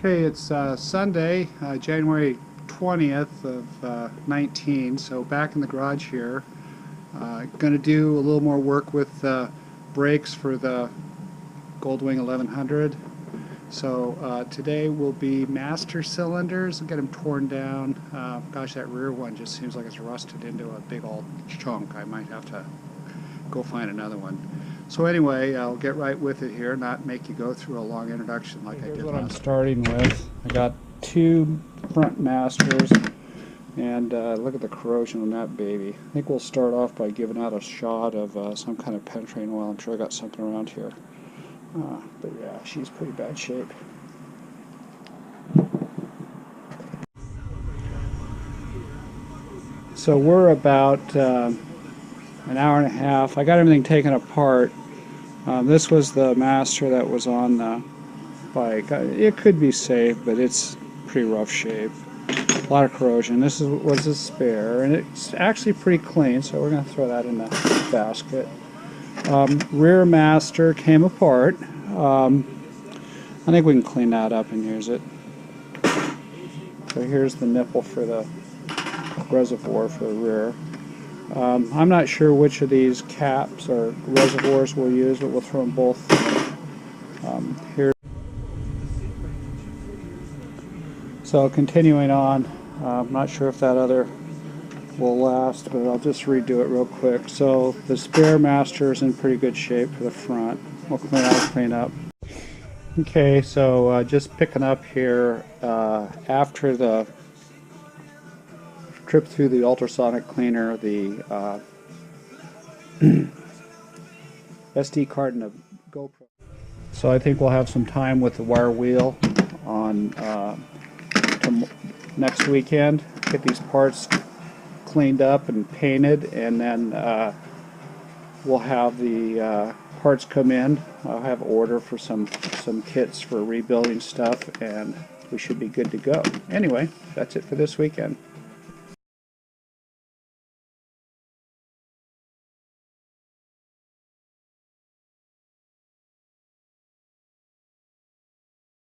Okay, it's Sunday, January 20th of 19, so back in the garage here. Going to do a little more work with brakes for the Goldwing 1100. So today will be master cylinders and get them torn down. Gosh, that rear one just seems like it's rusted into a big old chunk. I might have to go find another one. So anyway, I'll get right with it here, not make you go through a long introduction like I did last. Here's what I'm starting with. I got two front masters, and look at the corrosion on that baby. I think we'll start off by giving out a shot of some kind of penetrating oil. I'm sure I got something around here. But yeah, she's pretty bad shape. So we're about an hour and a half. I got everything taken apart. This was the master that was on the bike. It could be saved, but it's pretty rough shape. A lot of corrosion. This was a spare, and it's actually pretty clean, so we're going to throw that in the basket. Rear master came apart. I think we can clean that up and use it. So here's the nipple for the reservoir for the rear. I'm not sure which of these caps or reservoirs we'll use, but we'll throw them both here. So continuing on, I'm not sure if that other will last, but I'll just redo it real quick. So the spare master is in pretty good shape for the front. We'll clean up. Okay, so just picking up here after the trip through the ultrasonic cleaner, the SD card and the GoPro. So I think we'll have some time with the wire wheel on next weekend. Get these parts cleaned up and painted, and then we'll have the parts come in. I'll have order for some kits for rebuilding stuff, and we should be good to go. Anyway, that's it for this weekend.